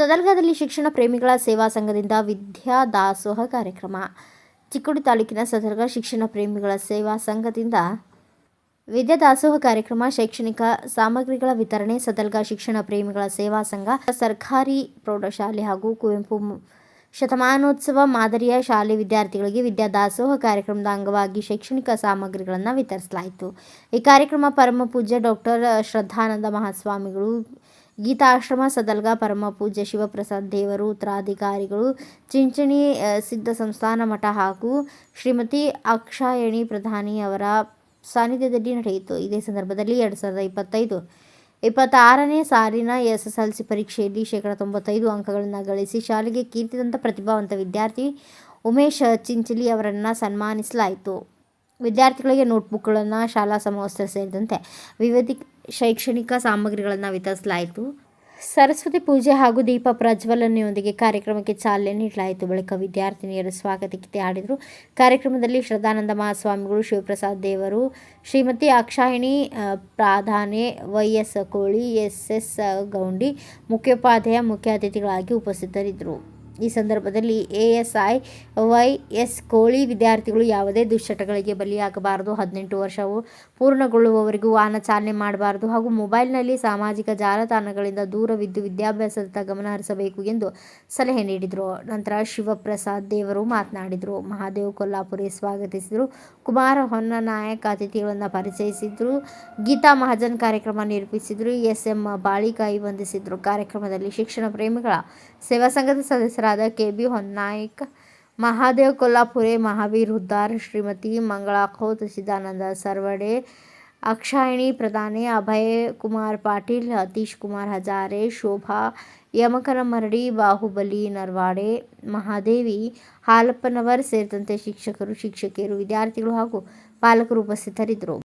ಸದಲ್ಗಾದಲ್ಲಿ ಶಿಕ್ಷಣ ಪ್ರೇಮಿಗಳ ಸೇವಾ ಸಂಘದಿಂದ ವಿದ್ಯಾ ದಾಸೋಹ ಕಾರ್ಯಕ್ರಮ. ಚಿಕ್ಕೋಡಿ ತಾಲೂಕಿನ ಸದಲ್ಗ ಶಿಕ್ಷಣ ಪ್ರೇಮಿಗಳ ಸೇವಾ ಸಂಘದಿಂದ ವಿದ್ಯಾ ದಾಸೋಹ ಕಾರ್ಯಕ್ರಮ. ಶೈಕ್ಷಣಿಕ ಸಾಮಗ್ರಿಗಳ ವಿತರಣೆ. ಸದಲ್ಗ ಶಿಕ್ಷಣ ಪ್ರೇಮಿಗಳ ಸೇವಾ ಸಂಘ ಸರ್ಕಾರಿ ಪ್ರೌಢಶಾಲೆ ಹಾಗೂ ಕುವೆಂಪು ಶತಮಾನೋತ್ಸವ ಮಾದರಿಯ ಶಾಲೆ ವಿದ್ಯಾರ್ಥಿಗಳಿಗೆ ವಿದ್ಯಾ ದಾಸೋಹ ಕಾರ್ಯಕ್ರಮದ ಅಂಗವಾಗಿ ಶೈಕ್ಷಣಿಕ ಸಾಮಗ್ರಿಗಳನ್ನು ವಿತರಿಸಲಾಯಿತು. ಈ ಕಾರ್ಯಕ್ರಮ ಪರಮ ಪೂಜ್ಯ ಡಾಕ್ಟರ್ ಶ್ರದ್ಧಾನಂದ ಮಹಾಸ್ವಾಮಿಗಳು, ಗೀತಾಶ್ರಮ ಸದಲ್ಗ, ಪರಮ ಪೂಜ್ಯ ಶಿವಪ್ರಸಾದ್ ದೇವರು ಉತ್ತರಾಧಿಕಾರಿಗಳು, ಚಿಂಚಣಿ ಸಿದ್ಧ ಸಂಸ್ಥಾನ ಮಠ ಹಾಗೂ ಶ್ರೀಮತಿ ಅಕ್ಷಾಯಣಿ ಪ್ರಧಾನಿ ಅವರ ಸಾನ್ನಿಧ್ಯದಲ್ಲಿ ನಡೆಯಿತು. ಇದೇ ಸಂದರ್ಭದಲ್ಲಿ 2025-26ನೇ ಸಾಲಿನ SSLC ಪರೀಕ್ಷೆಯಲ್ಲಿ 95% ಅಂಕಗಳನ್ನು ಗಳಿಸಿ ಶಾಲೆಗೆ ಕೀರ್ತಿದಂತ ಪ್ರತಿಭಾವಂತ ವಿದ್ಯಾರ್ಥಿ ಉಮೇಶ್ ಚಿಂಚಲಿ ಅವರನ್ನು ಸನ್ಮಾನಿಸಲಾಯಿತು. ವಿದ್ಯಾರ್ಥಿಗಳಿಗೆ ನೋಟ್ಬುಕ್ಗಳನ್ನು, ಶಾಲಾ ಸಮವಸ್ತ್ರ ಸೇರಿದಂತೆ ವಿವಿಧ ಶೈಕ್ಷಣಿಕ ಸಾಮಗ್ರಿಗಳನ್ನು ವಿತರಿಸಲಾಯಿತು. ಸರಸ್ವತಿ ಪೂಜೆ ಹಾಗೂ ದೀಪ ಪ್ರಜ್ವಲನೆಯೊಂದಿಗೆ ಕಾರ್ಯಕ್ರಮಕ್ಕೆ ಚಾಲನೆ ನೀಡಲಾಯಿತು. ಬಳಿಕ ವಿದ್ಯಾರ್ಥಿನಿಯರು ಸ್ವಾಗತ ಗೀತೆ ಹಾಡಿದರು. ಕಾರ್ಯಕ್ರಮದಲ್ಲಿ ಶ್ರದ್ಧಾನಂದ ಮಹಾಸ್ವಾಮಿಗಳು, ಶಿವಪ್ರಸಾದ್ ದೇವರು, ಶ್ರೀಮತಿ ಅಕ್ಷಾಯಣಿ ಪ್ರಾಧಾನೆ, YS ಕೋಳಿ, SS ಗೌಂಡಿ ಮುಖ್ಯೋಪಾಧ್ಯಾಯ ಮುಖ್ಯ ಅತಿಥಿಗಳಾಗಿ ಉಪಸ್ಥಿತರಿದ್ದರು. ಈ ಸಂದರ್ಭದಲ್ಲಿ ASI YS ಕೋಳಿ ವಿದ್ಯಾರ್ಥಿಗಳು ಯಾವುದೇ ದುಶ್ಚಟಗಳಿಗೆ ಬಲಿಯಾಗಬಾರದು, 18 ವರ್ಷವು ಪೂರ್ಣಗೊಳ್ಳುವವರೆಗೂ ವಾಹನ ಚಾಲನೆ ಮಾಡಬಾರದು ಹಾಗೂ ಮೊಬೈಲ್ನಲ್ಲಿ ಸಾಮಾಜಿಕ ಜಾಲತಾಣಗಳಿಂದ ದೂರವಿದ್ದು ವಿದ್ಯಾಭ್ಯಾಸದತ್ತ ಗಮನ ಹರಿಸಬೇಕು ಎಂದು ಸಲಹೆ ನೀಡಿದರು. ನಂತರ ಶಿವಪ್ರಸಾದ್ ದೇವರು ಮಾತನಾಡಿದರು. ಮಹಾದೇವ್ ಕೊಲ್ಲಾಪುರೆ ಸ್ವಾಗತಿಸಿದರು. ಕುಮಾರ ಹೊನ್ನನಾಯಕ್ ಅತಿಥಿಗಳನ್ನು ಪರಿಚಯಿಸಿದರು. ಗೀತಾ ಮಹಾಜನ್ ಕಾರ್ಯಕ್ರಮ ನಿರೂಪಿಸಿದರು. SM ಬಾಳಿಕಾಯಿ ವಂದಿಸಿದರು. ಕಾರ್ಯಕ್ರಮದಲ್ಲಿ ಶಿಕ್ಷಣ ಪ್ರೇಮಿಗಳ ಸೇವಾ ಸಂಘದ ಸದಸ್ಯರಾದ KB ಹೊನ್ನಾಯಕ್, ಮಹಾದೇವ್ ಕೊಲ್ಲಾಪುರೆ, ಮಹಾವೀರ್ ಹುದ್ದಾರ್, ಶ್ರೀಮತಿ ಮಂಗಳಾ ಖೋತ್, ಚಿದಾನಂದ ಸರ್ವಡೆ, ಅಕ್ಷಾಯಣಿ ಪ್ರಧಾನೆ, ಅಭಯ್ ಕುಮಾರ್ ಪಾಟೀಲ್, ಅತೀಶ್ ಕುಮಾರ್ ಹಜಾರೆ, ಶೋಭಾ ಯಮಕನಮರಡಿ, ಬಾಹುಬಲಿ ನರ್ವಾಡೆ, ಮಹಾದೇವಿ ಹಾಲಪ್ಪನವರ್ ಸೇರಿದಂತೆ ಶಿಕ್ಷಕರು, ಶಿಕ್ಷಕಿಯರು, ವಿದ್ಯಾರ್ಥಿಗಳು ಹಾಗೂ ಪಾಲಕರು ಉಪಸ್ಥಿತರಿದ್ದರು.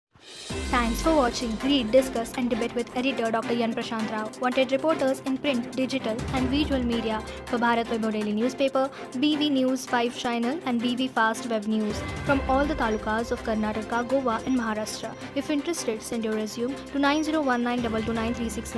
Thanks for watching. Read, discuss and debate with editor Dr. Yan Prashant Rao. Wanted reporters in print, digital and visual media for Bharat Vaibhav Daily Newspaper, BV News 5 Channel and BV Fast Web News from all the talukas of Karnataka, Goa and Maharashtra. If interested, send your resume to 9019229369.